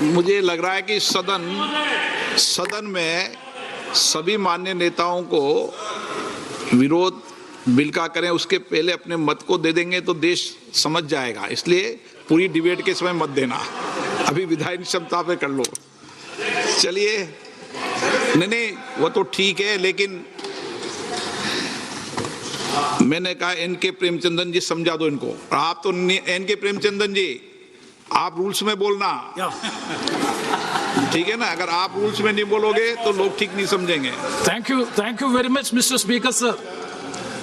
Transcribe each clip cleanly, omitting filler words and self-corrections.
मुझे लग रहा है कि सदन में सभी मान्य नेताओं को विरोध बिल का करें, उसके पहले अपने मत को दे देंगे तो देश समझ जाएगा। इसलिए पूरी डिबेट के समय मत देना, अभी विधायी क्षमता पे कर लो। चलिए, नहीं वो तो ठीक है, लेकिन मैंने कहा एन.के. प्रेमचंदन जी समझा दो इनको। आप तो एन.के. प्रेमचंदन जी, आप रूल्स में बोलना, ठीक है ना? अगर आप रूल्स में नहीं बोलोगे तो लोग ठीक नहीं समझेंगे। Thank you very much, Mr. Speaker, sir.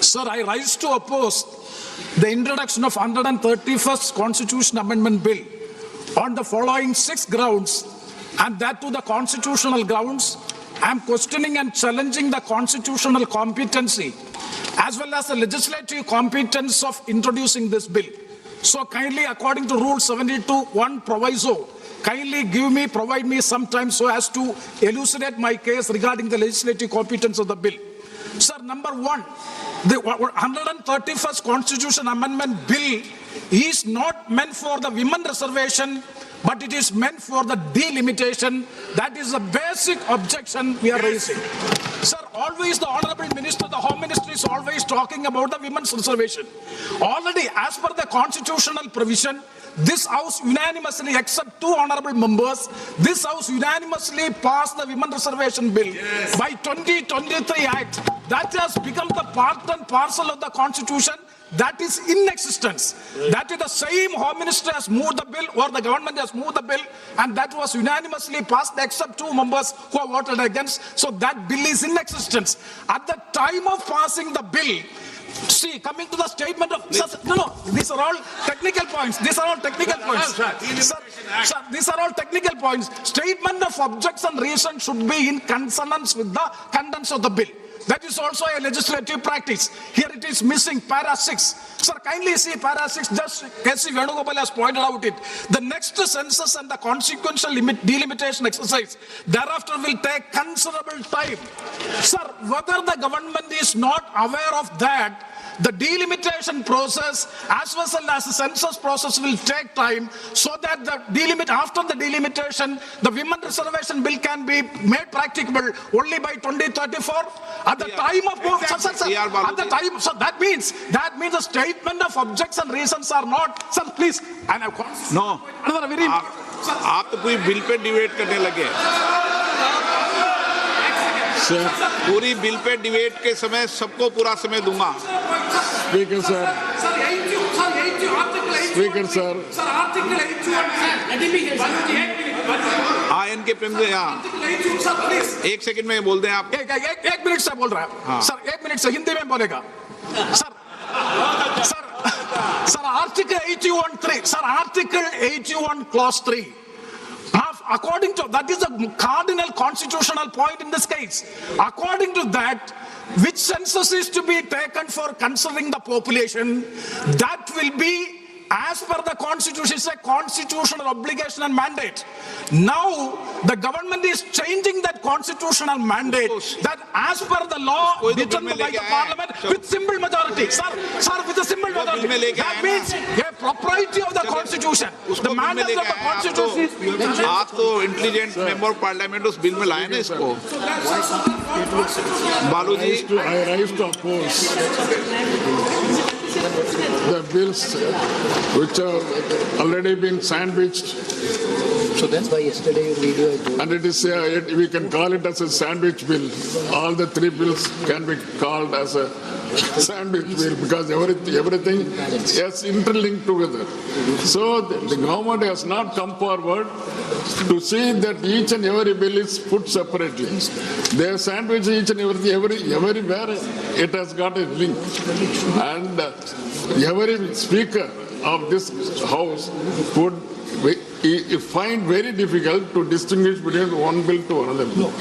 Sir, I rise to oppose the introduction of 131st Constitution Amendment Bill on the following 6 grounds, and that to the constitutional grounds. I am questioning and challenging the constitutional competency as well as the legislative competence of introducing this bill. So kindly, according to Rule 72(1) proviso, kindly provide me some time so as to elucidate my case regarding the legislative competence of the bill. Sir, number one, the 131st Constitution Amendment Bill is not meant for the women reservation, but it is meant for the delimitation. That is the basic objection we are raising. Sir, always the Honorable Minister, the Home Ministry is always talking about the women's reservation. Already, as per the constitutional provision, this House unanimously, except 2 honorable members, this House unanimously passed the Women Reservation Bill by 2023 Act. That has become the part and parcel of the Constitution. That is in existence. That is the same Home Minister has moved the bill, or the government has moved the bill, and that was unanimously passed except 2 members who have voted against. So that bill is in existence. At the time of passing the bill, see, coming to the statement of... No, these are all technical points. These are all technical points. Sir, these are all technical points. Statement of objects and reasons should be in consonance with the contents of the bill. That is also a legislative practice. Here it is missing, para 6. Sir, kindly see para 6, just K.C. Venugopal has pointed out it. The next census and the consequential delimitation exercise thereafter will take considerable time. Sir, whether the government is not aware of that, the delimitation process as well as the census process will take time, so that after the delimitation, the women reservation bill can be made practicable only by 2034. At the time of at the time, so that means the statement of objects and reasons are not. Sir, please. And no. आप तो पूरी bill pay debate करने लगे। पूरी bill pay debate के समय सबको पूरा समय दूंगा। Speaker sir. Speaker sir. हाँ, इनके प्रेम से यहाँ 1 सेकंड में बोल दें आप। एक मिनट से बोल रहा है सर, 1 मिनट से हिंदी में बोलेगा sir article 81(3) sir article 81 clause 3, according to that is the cardinal constitutional point in this case. According to that, which census is to be taken for considering the population, that will be as per the constitution. It's a constitutional obligation and mandate. Now the government is changing that constitutional mandate, that as per the law determined by the parliament with simple majority. Sir, with a simple majority. That means a propriety of the constitution. The mandate of the constitution. आप तो intelligent member of parliament उस bill में लाए ना इसको। बालू जी, I rise to oppose the bills which have already been sandwiched. So that's why yesterday video I told. And it is we can call it as a sandwich bill. All the 3 bills can be called as a sandwich bill because everything is interlinked together. So the government has not come forward to see that each and every bill is put separately. They have sandwiched each and everywhere it has got a link. And every speaker of this house would find very difficult to distinguish between one bill to another bill.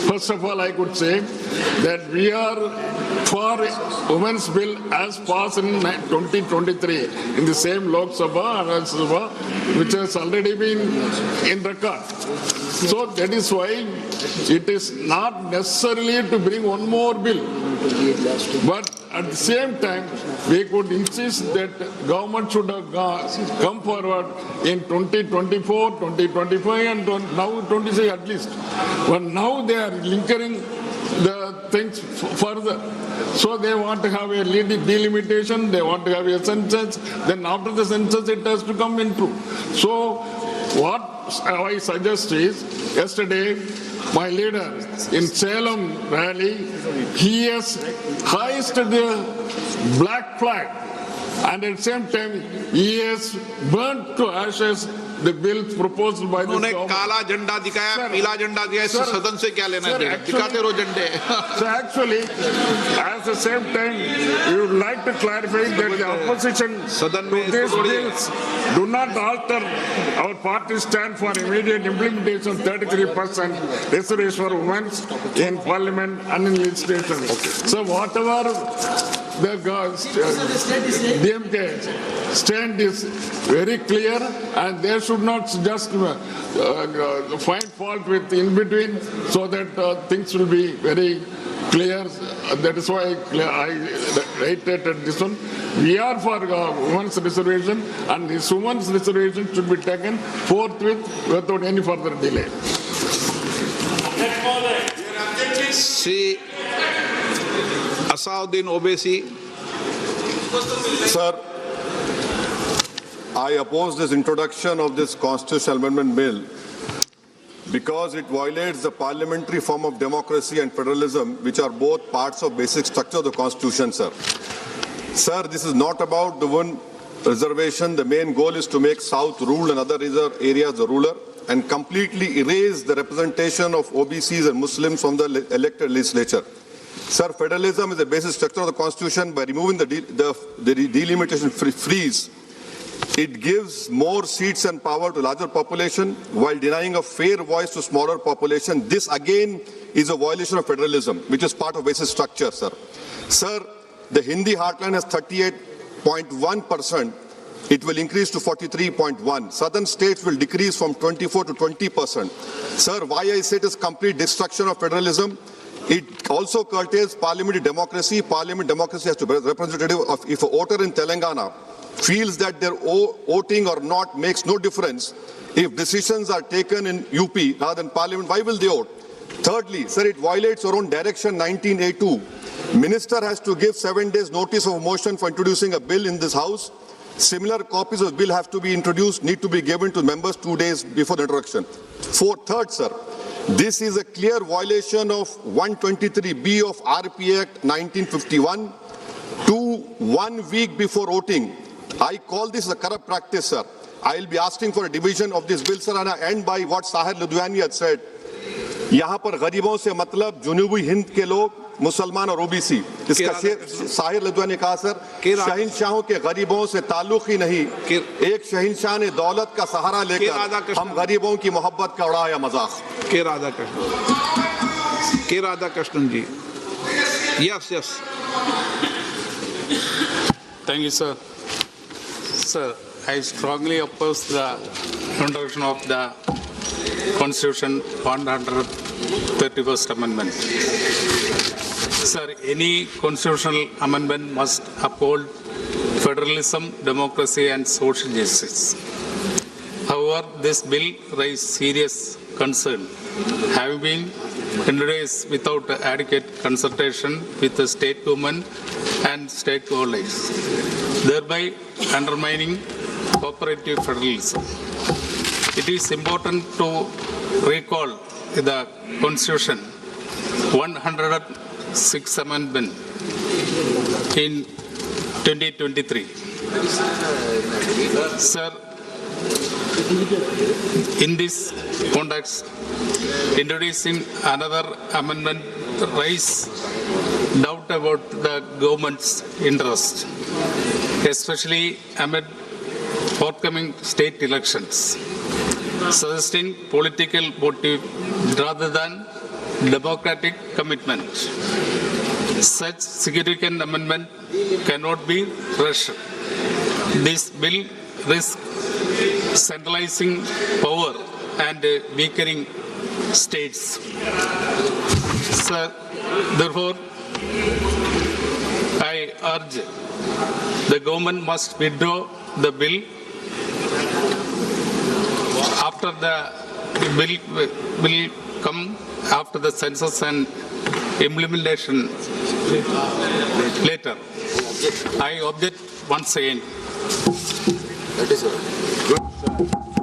First of all, I could say that we are for women's bill as passed in 2023 in the same Lok Sabha and Rajya Sabha, which has already been in record. So that is why it is not necessarily to bring one more bill. But at the same time, we could insist that government should have come forward in 2024, 2025 and now 26 at least. But now they are linking the things further. So they want to have a delimitation, they want to have a census, then after the census it has to come into. So what I suggest is, yesterday my leader in Salem rally, he has hoisted the black flag and at the same time he has burnt to ashes the bill proposed by the government. काला झंडा दिखाया, पीला झंडा दिखाया, इससे सदन से क्या लेना देना? दिखाते रहो झंडे. So actually, at the same time, we would like to clarify that the opposition to these bills do not alter our party stand for immediate implementation 33% reservation for women in parliament and in legislation. So whatever the DMK stand is very clear, and they should not just find fault with in between, so that things will be very clear. That is why I reiterated this one. We are for women's reservation, and this women's reservation should be taken forthwith without any further delay. See, Asauddin Obaisi. Sir, I oppose this introduction of this constitutional amendment bill because it violates the parliamentary form of democracy and federalism, which are both parts of basic structure of the constitution, sir. Sir, this is not about the one reservation. The main goal is to make South rule and other areas the ruler and completely erase the representation of OBCs and Muslims from the elected legislature. Sir, federalism is the basic structure of the constitution. By removing the delimitation freeze, it gives more seats and power to larger population while denying a fair voice to smaller population. This again is a violation of federalism, which is part of basic structure, sir. Sir, the Hindi heartland has 38.1%. It will increase to 43.1%. Southern states will decrease from 24 to 20%. Sir, why I say it is complete destruction of federalism? It also curtails parliamentary democracy. Parliament democracy has to be representative of, if a voter in Telangana feels that their voting or not makes no difference, if decisions are taken in UP rather than parliament, why will they vote? Thirdly, sir, it violates our own direction 19A2. Minister has to give 7 days notice of motion for introducing a bill in this house. Similar copies of bill have to be introduced, need to be given to members 2 days before the introduction. Third, sir, this is a clear violation of 123B of RP Act 1951 to 1 week before voting. I call this a corrupt practice, sir. I will be asking for a division of this bill, sir, and I end by what Sahir Ludhiani had said. यहाँ पर गरीबों से मतलब जुनूबी हिंद के लोग, मुसलमान और OBC. इसका साहिर लुधियानी ने कहा, सर, शहंशाहों के गरीबों से ताल्लुक ही नहीं. एक शहंशाह ने दौलत का सहारा लेकर हम गरीबों की मोहब्बत का उड़ाया मजाक. के राधा कृष्णन जी. Yes. Thank you, sir. Sir, I strongly oppose the introduction of the Constitution 131st Amendment. Sir, any constitutional amendment must uphold federalism, democracy and social justice. However, this bill raises serious concern, having been introduced without adequate consultation with the state government and stakeholders, thereby undermining cooperative federalism. It is important to recall the Constitution 106th Amendment in 2023. Sir, in this context, introducing another amendment raises doubt about the government's interest, especially amid forthcoming state elections, suggesting political motive rather than democratic commitment. Such significant amendment cannot be rushed. This bill risks centralizing power and weakening states. Sir, therefore, I urge the government must withdraw the bill. After the bill will come after the census and implementation later. I object once again. That is all.